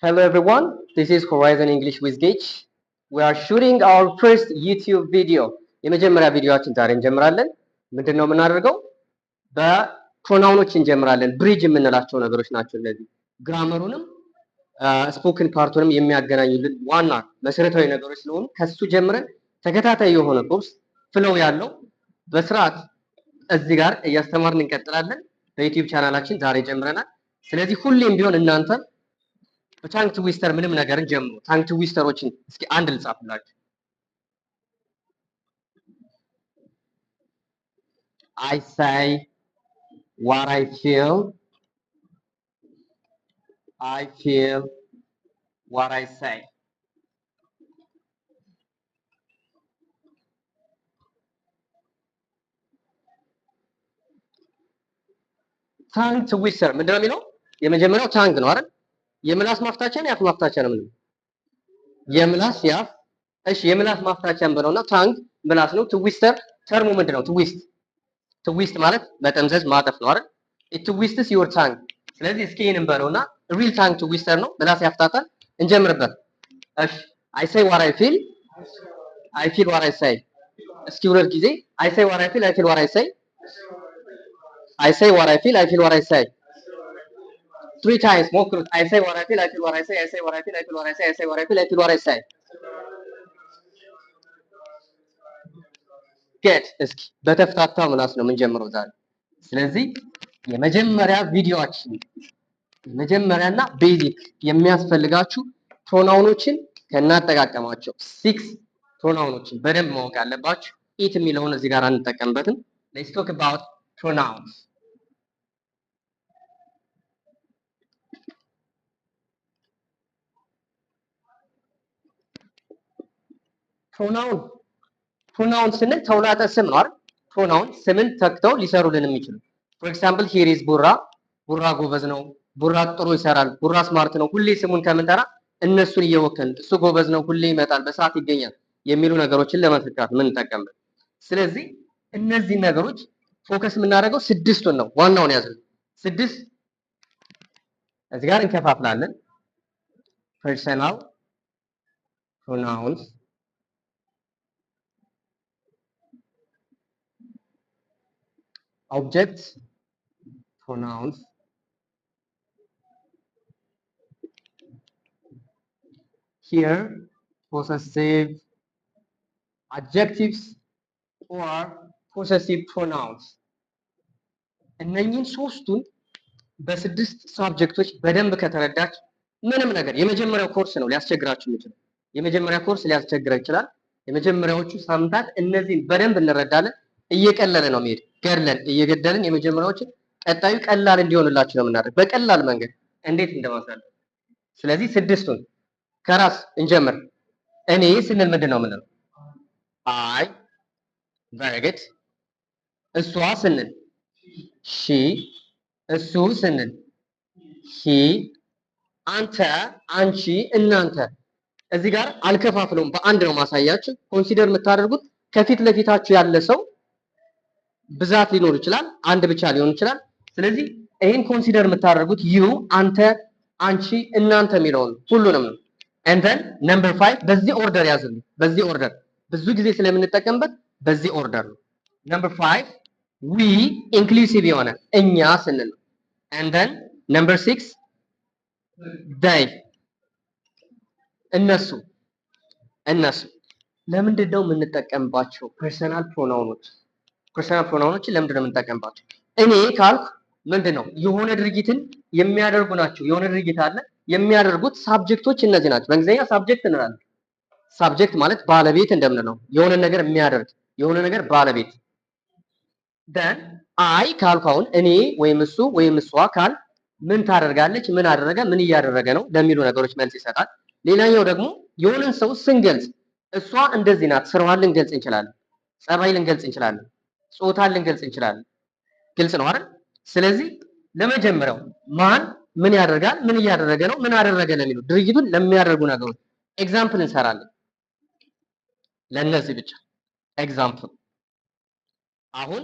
Hello everyone, this is Horizon English with Gage. We are shooting our first YouTube video. የመጀመሪያ ቪዲዮአችን ዛሬ እንጀምራለን። ምንድነው የምናደርገው? በፕሮናውኖች እንጀምራለን። ብሪጅ የምንላቸው ነገሮች ናቸው እነዚህ። ግራመሩንም ስፖክን ፓርቱንም የሚያገናኙልን ዋና መሰረታዊ ነገሮች ስለሆኑ ከሱ ጀምረን ተከታታይ የሆነ ኮርስ ፍለው ያለው በስርዓት እዚህ ጋር እያስተማርን እንቀጥላለን። በዩቲዩብ ቻናላችን ዛሬ ጀምረናል። ስለዚህ ሁሌም ቢሆን እናንተ በታንክ ትዊስተር ምንም ነገርን ጀምሩ። ታንክ ትዊስተሮችን እስኪ አንድ ልጻፍላችሁ። I say what I feel. I feel what I say. ታንክ ትዊስተር ምንድነው የሚለው? የመጀመሪያው ታንክ ነው አይደል? የምላስ ማፍታቻ ነው ያፍ ማፍታቻ ነው ምንም? የምላስ ያፍ። እሺ የምላስ ማፍታቻን ብለውና ታንክ ምላስ ነው። ትዊስተር ተርሙ ምንድነው? ትዊስት ማለት መጠምዘዝ ማጠፍ ነው አይደል? it twists your tongue። ስለዚህ እስኪ ይሄንን በለውና ሪል ታንክ ትዊስተር ነው። ምላስ ያፍታታል። እንጀምርበት። እሺ I say what I feel. I feel what I say። እስኪ ሁለት ጊዜ I say what I feel. I feel what I say. I say what I feel. I feel what I say. Three times ሞክሩት። I say what I feel. I feel what I say. I say what I feel. I feel what I say. I say what I feel. I feel what I say. get እስኪ በተፍታታ ምላስ ነው የምንጀምረው ዛሬ። ስለዚህ የመጀመሪያ ቪዲዮአችን የመጀመሪያና ቤዚክ የሚያስፈልጋችሁ ፕሮናውኖችን ከናጠቃቀማቸው 6 ፕሮናውኖችን በደንብ ማወቅ አለባችሁ። ኢት የሚለውን እዚህ ጋር አንጠቀምበትም። let's talk about pronouns። ፕሮናውን ስንል ተውላጠ ስም ነው አይደል? ፕሮናውን ስምን ተክተው ሊሰሩልን የሚችሉ for example here is ቡራ። ቡራ ጎበዝ ነው። ቡራ ጥሩ ይሰራል። ቡራ ስማርት ነው። ሁሌ ስሙን ከምንጠራ እነሱን እየወከልን እሱ ጎበዝ ነው፣ ሁሌ ይመጣል፣ በሰዓት ይገኛል የሚሉ ነገሮችን ለመተካት ምን እንጠቀምበት። ስለዚህ እነዚህ ነገሮች ፎከስ የምናደርገው ስድስቱን ነው። ዋናውን ያዙ። ስድስት እዚህ ጋር እንከፋፍላለን። ፐርሰናል ፕሮናውንስ፣ object pronouns, here possessive adjectives or possessive pronouns። እነኚህን ሶስቱን በስድስት ሳብጀክቶች በደንብ ከተረዳች ምንም ነገር የመጀመሪያው ኮርስ ነው ሊያስቸግራችሁ የሚችለው። የመጀመሪያ ኮርስ ሊያስቸግረው ይችላል። የመጀመሪያዎቹ ሳምንታት እነዚህን በደንብ እንረዳለን። እየቀለለ ነው የሚሄድ ገድለን እየገደልን የመጀመሪያዎችን ቀጣዩ ቀላል እንዲሆንላችሁ ነው የምናደርግ በቀላል መንገድ እንዴት እንደማሳለ። ስለዚህ ስድስቱን ከራስ እንጀምር። እኔ ስንል ምንድን ነው የምንለው? አይ very good። እሷ ስንል ሺ፣ እሱ ስንል ሂ፣ አንተ፣ አንቺ፣ እናንተ። እዚህ ጋር አልከፋፍለውም በአንድ ነው ማሳያችሁ። ኮንሲደር የምታደርጉት ከፊት ለፊታችሁ ያለ ሰው ብዛት ሊኖር ይችላል፣ አንድ ብቻ ሊሆን ይችላል። ስለዚህ ይሄን ኮንሲደር የምታደርጉት ዩ፣ አንተ፣ አንቺ፣ እናንተ የሚለውን ሁሉንም ነው። and then number 5 በዚህ ኦርደር ያዙልኝ። በዚህ ኦርደር ብዙ ጊዜ ስለምንጠቀምበት በዚህ ኦርደር ነው። number 5 we inclusive የሆነ እኛ ስንል ነው። and then number 6 they እነሱ። ለምንድን ነው የምንጠቀምባቸው ፐርሰናል ፕሮናውኖች? ፐርሰናል ፕሮናውኖችን ለምንድን ነው የምንጠቀምባቸው? እኔ ካልኩ ምንድን ነው የሆነ ድርጊትን የሚያደርጉ ናቸው። የሆነ ድርጊት አለ የሚያደርጉት ሳብጀክቶች እነዚህ ናቸው። በእንግሊዝኛ ሳብጀክት እንላለን። ሳብጀክት ማለት ባለቤት እንደምንለው የሆነ ነገር የሚያደርግ የሆነ ነገር ባለቤት። then አይ ካልኩ አሁን እኔ ወይም እሱ ወይም እሷ ካል ምን ታደርጋለች፣ ምን አደረገ፣ ምን እያደረገ ነው ለሚሉ ነገሮች መልስ ይሰጣል። ሌላኛው ደግሞ የሆነን ሰው ስንገልጽ እሷ እንደዚህ ናት፣ ስራዋን ልንገልጽ እንችላለን፣ ጸባይ ልንገልጽ እንችላለን፣ ጾታን ልንገልጽ እንችላለን። ግልጽ ነው አይደል? ስለዚህ ለመጀመሪያው ማን ምን ያደርጋል፣ ምን እያደረገ ነው፣ ምን አደረገ ለሚሉ ድርጊቱን ለሚያደርጉ ነገሮች ኤግዛምፕል እንሰራለን። ለነዚህ ብቻ ኤግዛምፕል። አሁን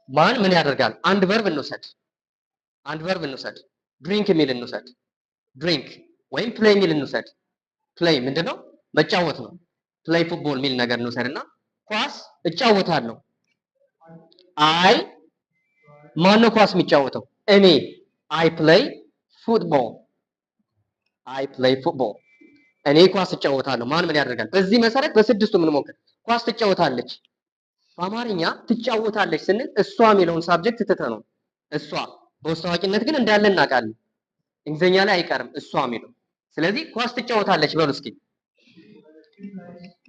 ማን ምን ያደርጋል? አንድ ቨርብ እንውሰድ። ድሪንክ የሚል እንውሰድ። ድሪንክ ወይም ፕሌይ ሚል እንውሰድ። ፕሌይ ምንድነው? መጫወት ነው። ፕሌይ ፉትቦል ሚል ነገር እንውሰድና ኳስ እጫወታለሁ። አይ ማነው ኳስ የሚጫወተው? እኔ። አይ ፕሌይ ፉትቦል። አይ ፕሌይ ፉትቦል። እኔ ኳስ እጫወታለሁ። ማን ምን ያደርጋል? በዚህ መሰረት በስድስቱ የምንሞክር ኳስ ትጫወታለች። በአማርኛ ትጫወታለች ስንል እሷ የሚለውን ሳብጀክት ትተህ ነው። እሷ በውስጥ ታዋቂነት ግን እንዳለ እናውቃለን። እንግሊዝኛ ላይ አይቀርም እሷ የሚለው። ስለዚህ ኳስ ትጫወታለች በሉ እስኪ።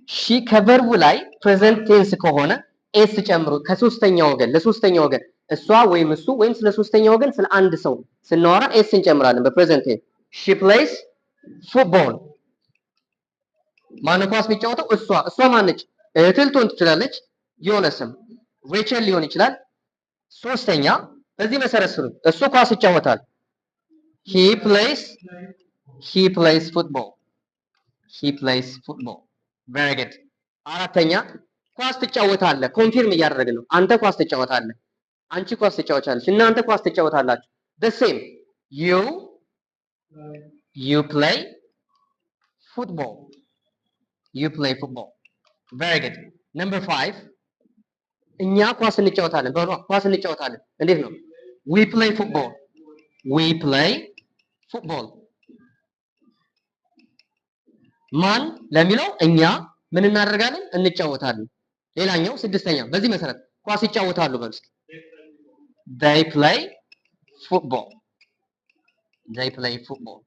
ሺ ከቨርቡ ላይ ፕሬዘንት ቴንስ ከሆነ ኤስ ጨምሮ ከሶስተኛ ወገን ለሶስተኛ ወገን እሷ ወይም እሱ ወይም ስለ ሶስተኛ ወገን ስለ አንድ ሰው ስናወራ ኤስ እንጨምራለን በፕሬዘንት ቴንስ። ሺ ፕሌይስ ፉትቦል። ማነው ኳስ የሚጫወተው? እሷ። እሷ ማነች? እህትል ትሆን ትችላለች፣ የሆነ ስም ሬቸል ሊሆን ይችላል። ሶስተኛ በዚህ መሰረት ስሩ። እሱ ኳስ ይጫወታል። he plays football. he plays football. very good። አራተኛ ኳስ ትጫወታለህ። ኮንፊርም እያደረግን ነው። አንተ ኳስ ትጫወታለህ፣ አንቺ ኳስ ትጫወታለች፣ እናንተ ኳስ ትጫወታላችሁ። the same you play football. you play football. very good። number 5 እኛ ኳስ እንጫወታለን። በሏ ኳስ እንጫወታለን። እንዴት ነው? we play football. we play football። ማን ለሚለው እኛ ምን እናደርጋለን? እንጫወታለን። ሌላኛው ስድስተኛ በዚህ መሰረት ኳስ ይጫወታሉ በሉ እስኪ። they play football. they play football።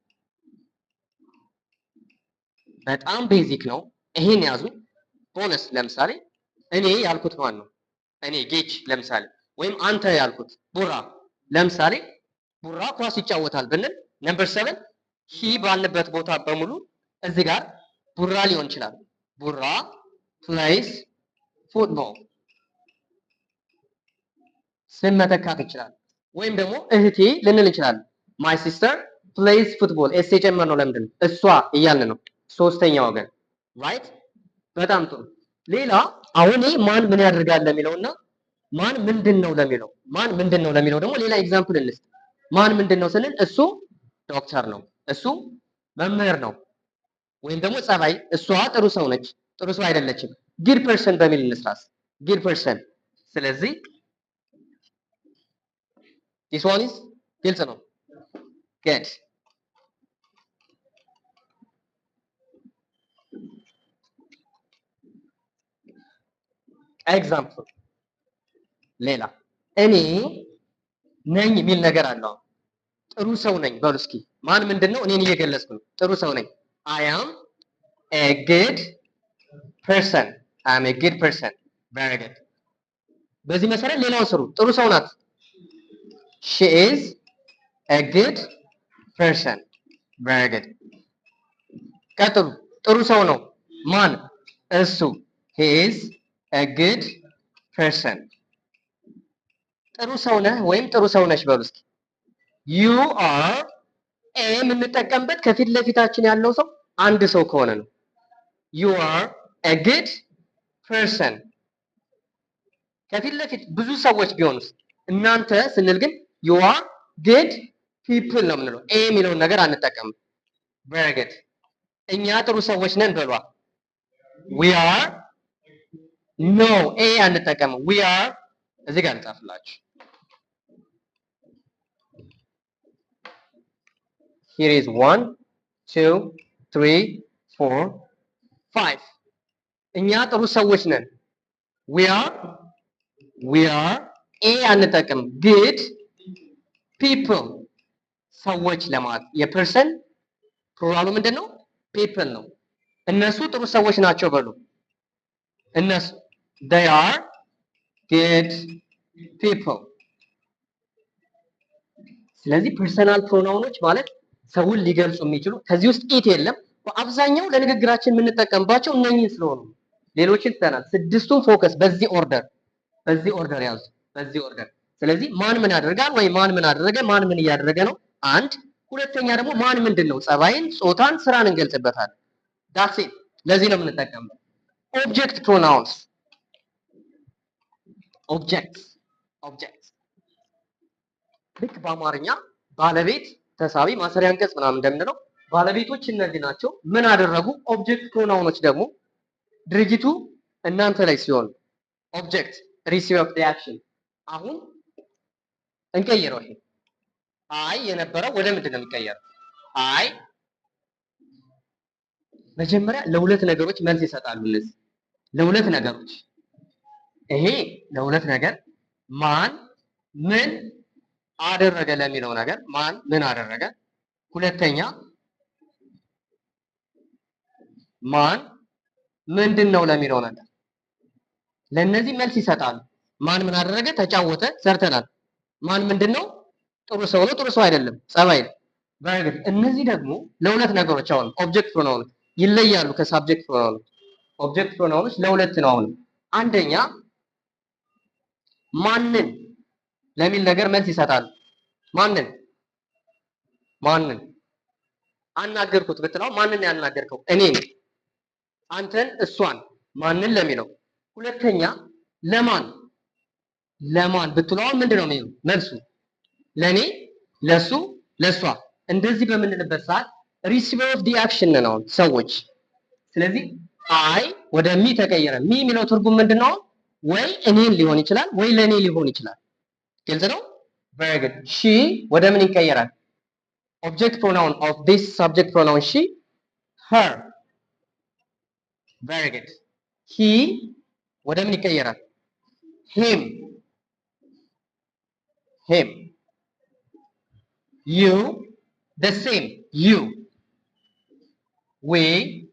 በጣም ቤዚክ ነው። ይሄን ያዙ። ቦነስ ለምሳሌ እኔ ያልኩት ማን ነው? እኔ ጌች ለምሳሌ ወይም አንተ ያልኩት ቡራ ለምሳሌ ቡራ ኳስ ይጫወታል ብንል ነምበር 7 ሂ ባልንበት ቦታ በሙሉ እዚህ ጋር ቡራ ሊሆን ይችላል። ቡራ ፕሌይስ ፉትቦል ስም መተካት ይችላል። ወይም ደግሞ እህቴ ልንል እንችላለን። ማይ ሲስተር ፕሌይስ ፉትቦል። ኤስ የጨመርነው ለምንድን ነው? እሷ እያልን ነው። ሶስተኛ ወገን ራይት። በጣም ጥሩ። ሌላ አሁን ማን ምን ያደርጋል ለሚለውና ማን ምንድነው ለሚለው ማን ምንድነው ለሚለው ደግሞ ሌላ ኤግዛምፕል እንስጥ። ማን ምንድነው ስንል እሱ ዶክተር ነው፣ እሱ መምህር ነው፣ ወይም ደግሞ ጸባይ እሷ ጥሩ ሰው ነች፣ ጥሩ ሰው አይደለችም። ጉድ ፐርሰን በሚል እንስራስ። ጉድ ፐርሰን። ስለዚህ this one is ግልጽ ነው። good ኤግዛምፕል። ሌላ እኔ ነኝ የሚል ነገር አለው። ጥሩ ሰው ነኝ በሉ እስኪ። ማን ምንድነው? እኔን እየገለጽኩ ነው። ጥሩ ሰው ነኝ። I am a good person. I am a good person. very good። በዚህ መሰረት ሌላውን ስሩ። ጥሩ ሰው ናት። she is a good person. very good። ቀጥሉ። ጥሩ ሰው ነው። ማን? እሱ he is a good person። ጥሩ ሰው ነህ ወይም ጥሩ ሰው ነሽ በሉ እስኪ። you are a የምንጠቀምበት ከፊት ለፊታችን ያለው ሰው አንድ ሰው ከሆነ ነው። you are a good person። ከፊት ለፊት ብዙ ሰዎች ቢሆኑስ? እናንተ ስንል ግን you are good people ነው የምንለው። a የሚለውን ነገር አንጠቀምም። very good። እኛ ጥሩ ሰዎች ነን በሏ። we are no a አንጠቀምም። we are እዚህ ጋር እንጻፍላችሁ። here is 1 2 3 4 5 እኛ ጥሩ ሰዎች ነን። we are a አንጠቀም። good people ሰዎች ለማለት የፐርሰን ፕሉራሉ ምንድነው? people ነው። እነሱ ጥሩ ሰዎች ናቸው በሉ። እነሱ they are good people። ስለዚህ ፐርሰናል ፕሮናውኖች ማለት ሰውን ሊገልጹ የሚችሉ ከዚህ ውስጥ ኢት የለም። በአብዛኛው ለንግግራችን የምንጠቀምባቸው እነኚህን ስለሆኑ ሌሎችን ትተናል። ስድስቱን ፎከስ በዚህ ኦርደር ያዙ። በዚህ ኦርደር። ስለዚህ ማን ምን ያደርጋል ወይ ማን ምን አደረገ፣ ማን ምን እያደረገ ነው። አንድ ሁለተኛ ደግሞ ማን ምንድነው? ጸባይን፣ ጾታን፣ ስራን እንገልጽበታለን። ዳትስ ኢት። ለዚህ ነው የምንጠቀመው። ኦብጀክት ፕሮናውንስ ኦብጀክት ልክ በአማርኛ ባለቤት ተሳቢ፣ ማሰሪያ አንቀጽ ምናምን እንደምንለው ባለቤቶች እነዚህ ናቸው። ምን አደረጉ? ኦብጀክት ፕሮናውኖች ደግሞ ድርጊቱ እናንተ ላይ ሲሆን ኦብጀክት ሪሲቨር ኦፍ ዘ አክሽን። አሁን እንቀይረው። ይሄ አይ የነበረው ወደ ምንድን ነው የሚቀየረው? አይ መጀመሪያ ለሁለት ነገሮች መልስ ይሰጣሉ። እነዚህ ለሁለት ነገሮች ይሄ ለሁለት ነገር ማን ምን አደረገ ለሚለው ነገር ማን ምን አደረገ። ሁለተኛ ማን ምንድን ነው ለሚለው ነገር ለነዚህ መልስ ይሰጣሉ። ማን ምን አደረገ? ተጫወተ፣ ሰርተናል። ማን ምንድን ነው? ጥሩ ሰው ነው፣ ጥሩ ሰው አይደለም፣ ጸባይ ነው። በእርግጥ እነዚህ ደግሞ ለሁለት ነገሮች አሁን ኦብጀክት ፕሮናውኖች ይለያሉ ከሳብጀክት ፕሮናውኖች። ኦብጀክት ፕሮናውኖች ለሁለት ነው። አሁን አንደኛ ማንን ለሚል ነገር መልስ ይሰጣሉ። ማንን አናገርኩት ብትለው ማንን ያናገርከው? እኔን፣ አንተን፣ እሷን። ማንን ለሚለው። ሁለተኛ ለማን ብትለው ምንድነው የሚለው መልሱ? ለኔ፣ ለሱ፣ ለሷ። እንደዚህ በምንልበት ሰዓት ሪሲቨር ኦፍ ዲ አክሽን ነው ሰዎች። ስለዚህ አይ ወደ ሚ ተቀየረ። ሚ የሚለው ትርጉም ምንድነው? ወይ እኔን ሊሆን ይችላል ወይ ለኔ ሊሆን ይችላል። ግልጽ ነው። very good she ወደ ምን ይቀየራል? object pronoun of this subject pronoun she, her. very good he ወደ ምን ይቀየራል? him. you the same, you. we,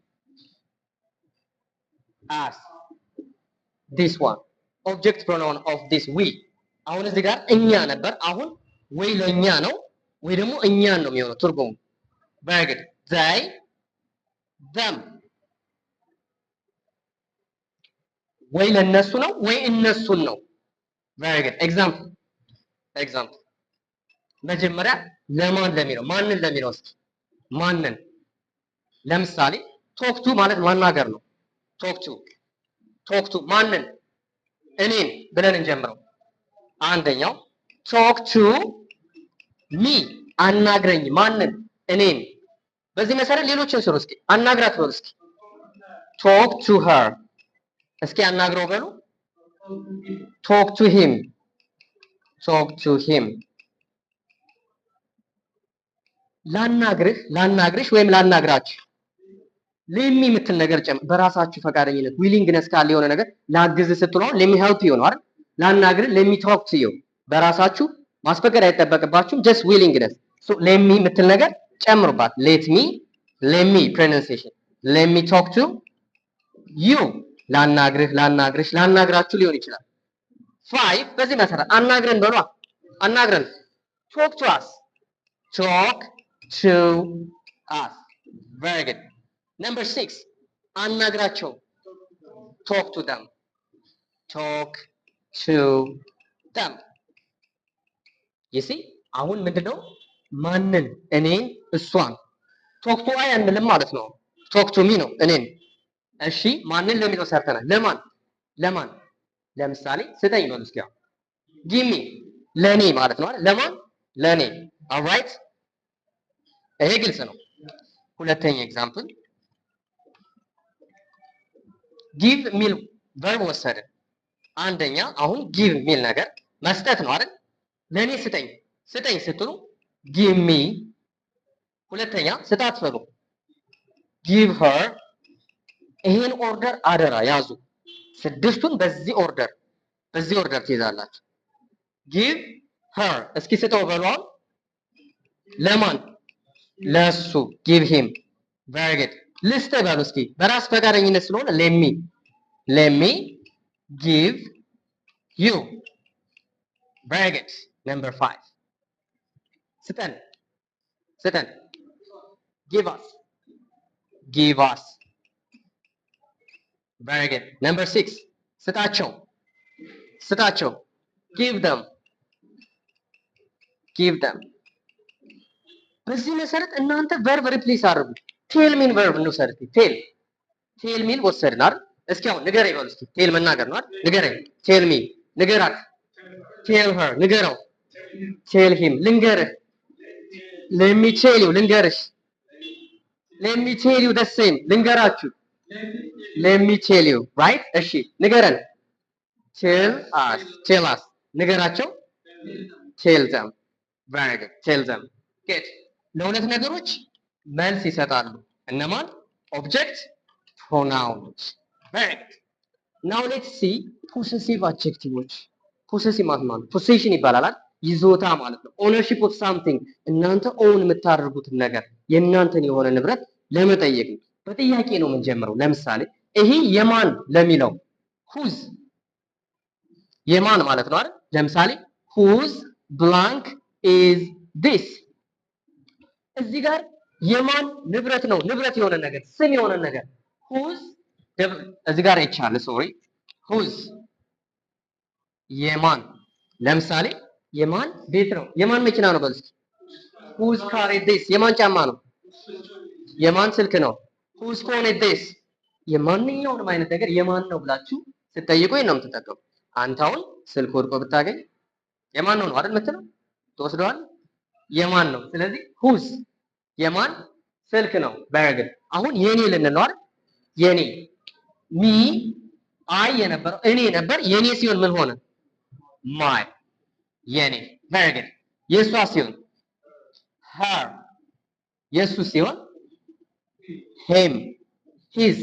us. this one object pronoun of this we. አሁን እዚህ ጋር እኛ ነበር። አሁን ወይ ለኛ ነው ወይ ደግሞ እኛን ነው የሚሆነው ትርጉሙ። very good they, them. ወይ ለነሱ ነው ወይ እነሱን ነው። very good example መጀመሪያ ለማን ለሚለው ማንን ለሚለው እስኪ ማንን። ለምሳሌ ቶክ ቱ ማለት ማናገር ነው። ቶክ ቱ ማንን? እኔን ብለን እንጀምረው። አንደኛው ቶክ ቱ ሚ አናግረኝ። ማንን? እኔን። በዚህ መሰረት ሌሎችን ስሩ እስኪ። አናግራት በሉ እስኪ። ቶክ ቱ ሄር። እስኪ አናግረው በሉ። ቶክ ቱ ሂም። ላናግርሽ ወይም ላናግራችሁ ሌሚ የምትል ነገር በራሳችሁ ፈቃደኝነት ዊሊንግነስ ካለ የሆነ ነገር ላግዝ ስትሉ ሌሚ ሄልፕ ዩ ነው አይደል? ላናግር ሌሚ ቶክ ቱ ዩ በራሳችሁ ማስፈቀድ አይጠበቅባችሁም። ጀስት ዊሊንግነስ ሌሚ የምትል ነገር ጨምሩባት። ሌሚ pronunciation ሌሚ ቶክ ቱ ዩ ላናግርሽ ላናግራችሁ ሊሆን ይችላል። 5 በዚህ መሰረት አናግረን በሏ። አናግረን ቶክ ቱ us very good number 6 አናግራቸው talk to them you see አሁን ምንድነው ማንን? እኔን፣ እሷን። talk to I አንልም ማለት ነው። talk to me ነው እኔን። እሺ ማንን ለሚለው ሰርተናል። ለማን ለምሳሌ ስጠኝ ነው እስኪ። give me ለኔ ማለት ነው አይደል? ለማን? ለኔ። alright ይሄ ግልጽ ነው። ሁለተኛ ኤግዛምፕል ጊቭ ሚል ቨርብ ወሰድን። አንደኛ አሁን ጊቭ ሚል ነገር መስጠት ነው አይደል? ለኔ ስጠኝ ስትሉ ጊቭ ሚ። ሁለተኛ ስጣት በሉ ጊቭ ሄር። ይሄን ኦርደር አደራ ያዙ። ስድስቱን በዚህ ኦርደር ትይዛላችሁ። ጊቭ ሄር እስኪ ስጠው በሉ። ለማን? ለሱ ጊቭ ሂም። very good ልስጥ በሉ እስኪ በራስ ፈቃደኝነት ስለሆነ let me give you very good number 5 ስጠን give us very good number 6 ስጣቸው give them በዚህ መሰረት እናንተ ቨርብ ሪፕሌስ አድርጉ። ቴል ሚል ቨርብ እንውሰድ። ቴል ሚል ወሰድን አይደል? እስኪ አሁን ንገረኝ በሉ እስኪ። ቴል መናገር ነው አይደል? ንገረኝ። ቴል ሚ ንገራት። ቴል ሄር ንገረው። ቴል ሂም ልንገርህ። let me tell you ልንገርሽ let me tell you the same ልንገራችሁ let me tell you right እሺ ንገረን tell us ንገራቸው tell them very good tell them good ለሁለት ነገሮች መልስ ይሰጣሉ እነማን object pronouns very good now let's see possessive adjectives possessive ማለት possession ይባላል ይዞታ ማለት ነው ownership of something እናንተ own የምታደርጉት ነገር የእናንተን የሆነ ንብረት ለመጠየቅ ነው በጥያቄ ነው የምንጀምረው ለምሳሌ ይሄ የማን ለሚለው whose የማን ማለት ነው አይደል ለምሳሌ whose blank is this እዚህ ጋር የማን ንብረት ነው ንብረት የሆነ ነገር ስም የሆነ ነገር whose እዚህ ጋር ይቻላል ሶሪ whose የማን ለምሳሌ የማን ቤት ነው የማን መኪና ነው በልስ whose car is this የማን ጫማ ነው የማን ስልክ ነው whose phone is this የማንኛውንም አይነት ነገር የማን ነው ብላችሁ ስትጠይቁ ነው የምትጠቀሙ አንተ አሁን ስልክ ወድቆ ብታገኝ የማን ነው አይደል የምትለው ተወስደዋል የማን ነው ስለዚህ whose የማን ስልክ ነው very good አሁን የኔ ልንለው አይደል የኔ me I የነበረው እኔ ነበር የኔ ሲሆን ምን ሆነ my የኔ very good የሷ ሲሆን her የሱ ሲሆን him his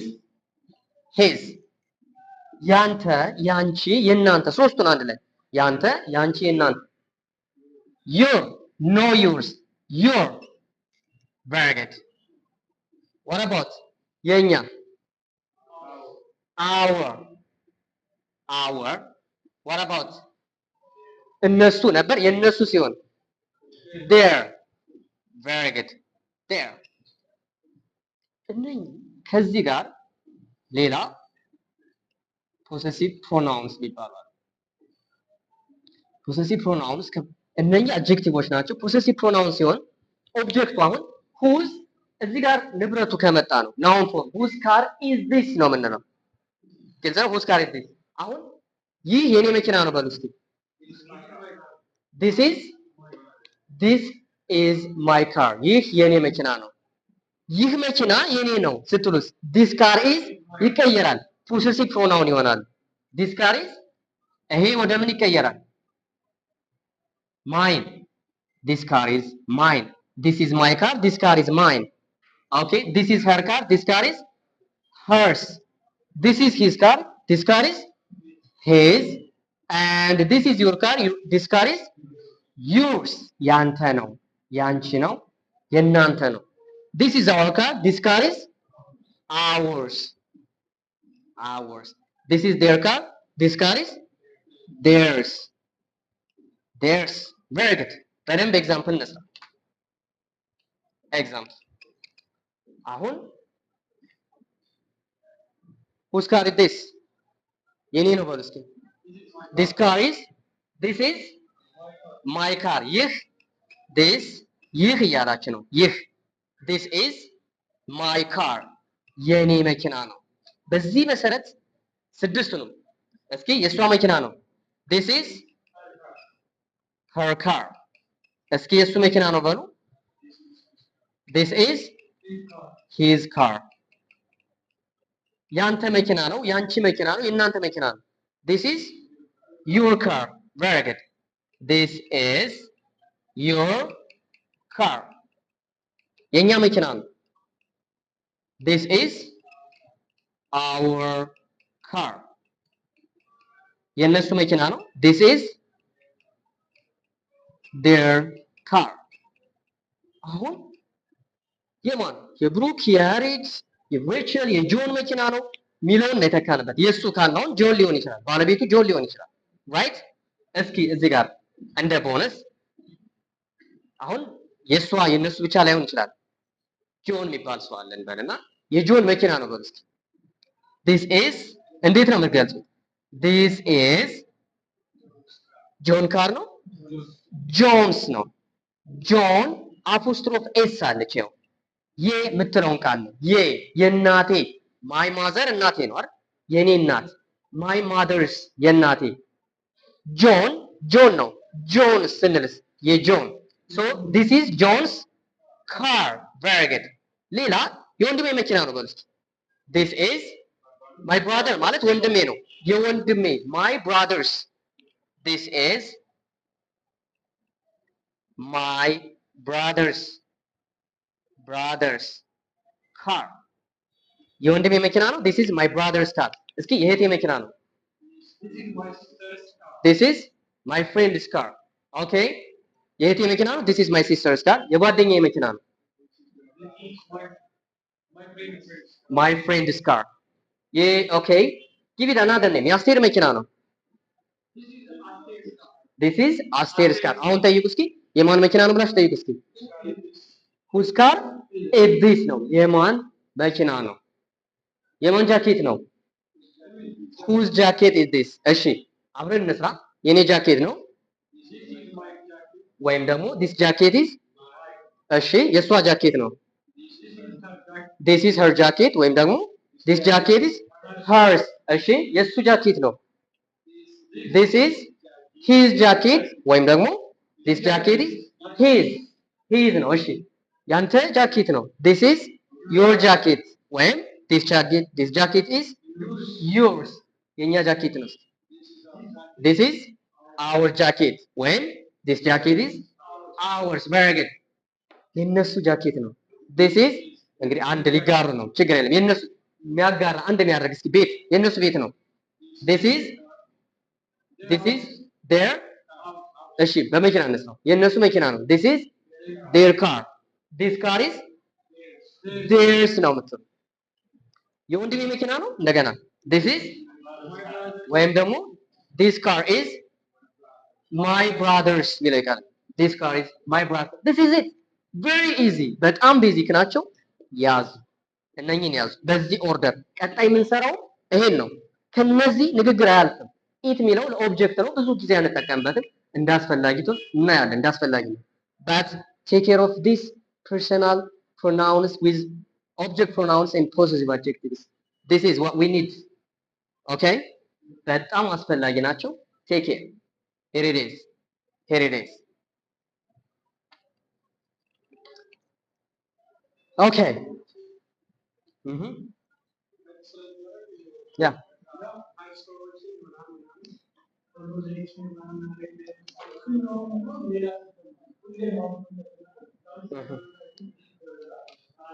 ያንተ ያንቺ የናንተ ሶስቱን አንድ ላይ ያንተ ያንቺ የናንተ your no yours your very good what about የኛ our what about እነሱ ነበር የነሱ ሲሆን their very good their እነኚህ ከዚህ ጋር ሌላ possessive pronouns ይባላሉ possessive pronouns እነኚህ adjectives ናቸው possessive pronouns ሲሆን ኦብጀክቱ አሁን whose እዚህ ጋር ንብረቱ ከመጣ ነው noun form whose car is this ነው የምንለው ከዛ whose car is this አሁን ይህ የኔ መኪና ነው በሉ እስኪ this is my car ይህ የኔ መኪና ነው ይህ መኪና የኔ ነው ስትሉስ this car is ይቀየራል possessive pronoun ይሆናል this car is ይሄ ወደ ምን ይቀየራል mine this car is mine this is my car this car is mine okay this is her car this car is hers this is his car this car is his and this is your car this car is yours ያንተ ነው ያንቺ ነው የናንተ ነው this is our car this car is ours this is their car this car is theirs very good በደንብ ኤግዛምፕል እንስራ ኤግዛምፕል አሁን whose car is this የኔ ነው በሉ እስኪ this is my car ይህ እያላችሁ ነው ይህ this is my car የኔ መኪና ነው በዚህ መሰረት ስድስቱንም እስኪ የሷ መኪና ነው this is her car እስኪ የሱ መኪና ነው በሉ this is his car ያንተ መኪና ነው ያንቺ መኪና ነው የናንተ መኪና ነው this is your car very good this is your car የኛ መኪና ነው this is our car የነሱ መኪና ነው this is their car አሁን የማን የብሩክ የያሬድ የሬቸል የጆን መኪና ነው ሚሊዮን ነው የተካነበት የሱ ካናውን ጆን ሊሆን ይችላል ባለቤቱ ጆን ሊሆን ይችላል ራይት እስኪ እዚህ ጋር እንደ ቦነስ አሁን የሷ የነሱ ብቻ ላይሆን ይችላል ጆን የሚባል ሰው አለን በልና የጆን መኪና ነው በሉ እስኪ this is እንዴት ነው የምትገልጹት this is ጆን ካር ነው ጆንስ ነው ጆን አፖስትሮፍ ኤስ አለች ነው የምትለውን ቃል ነው የእናቴ ማይ ማዘር እናቴ ነው አይደል የኔ እናት ማይ ማዘርስ የእናቴ ጆን ነው ጆንስ ስንልስ የጆን so this is John's car very good ሌላ የወንድሜ መኪና ነው በሉ እስኪ this is my brother ማለት ወንድሜ ነው የወንድሜ my brothers this is my brothers car የወንድሜ መኪና ነው this is my brother's car እስኪ የእህቴ መኪና ነው this is my friend's car okay የእህቴ መኪና ነው this is my sister's car የጓደኛዬ መኪና ነው my friend's car okay give it another name የአስቴር መኪና ነው this is አስቴር's car አሁን ጠይቁ እስኪ የማን መኪና ነው ብላችሁ ጠይቁ እስኪ whose car is this ነው የማን መኪና ነው የማን ጃኬት ነው whose jacket is this እሺ አብረን እንስራ የኔ ጃኬት ነው ወይም ደግሞ this jacket is እሺ የሷ ጃኬት ነው this is her jacket ወይም ደግሞ this jacket is hers እሺ የሱ ጃኬት ነው this is his jacket ወይም ደግሞ this jacket is his ነው እሺ ያንተ ጃኬት ነው this is your jacket ወይም this jacket is yours የኛ ጃኬት ነው this is our jacket ወይም this jacket is ours very good የነሱ ጃኬት ነው this is እንግዲህ አንድ ሊጋሩ ነው ችግር የለም የነሱ የሚያጋራ አንድ የሚያደርግ እስኪ ቤት የነሱ ቤት ነው this is their እሺ በመኪና ነው የነሱ መኪና ነው this is their car this car is theirs ነው የምትለው የወንድሜ መኪና ነው እንደገና this is ወይም ደግሞ this car is my brother's ሚለው ይቃል this car is my brother this is it very easy በጣም ቤዚክ ናቸው ያዙ እነኚህን ያዙ በዚህ ኦርደር ቀጣይ የምንሰራው ይሄን ነው ከነዚህ ንግግር አያልፍም ኢት ሚለው ለኦብጀክት ነው ብዙ ጊዜ አንጠቀምበትም እንዳስፈላጊቱ እናያለን እንዳስፈላጊ ነው but take care of this personal pronouns with object pronouns and possessive adjectives this is what we need okay በጣም አስፈላጊ ናቸው take care here it is okay yeah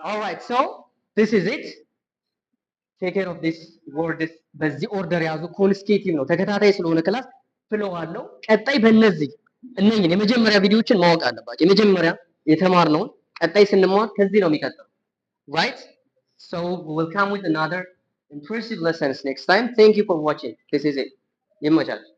all right so this is it take care of this words በዚህ ኦርደር ያዙ ኮንስቲቲቭ ነው ተከታታይ ስለሆነ ክላስ ፍሎ አለው ቀጣይ በእነዚህ እነኝን የመጀመሪያ ቪዲዮችን ማወቅ አለባችሁ የመጀመሪያ የተማርነውን ቀጣይ ስንማር ከዚህ ነው የሚቀጥለው right so we will come with another impressive lessons next time thank you for watching this is it ይመቻችሁ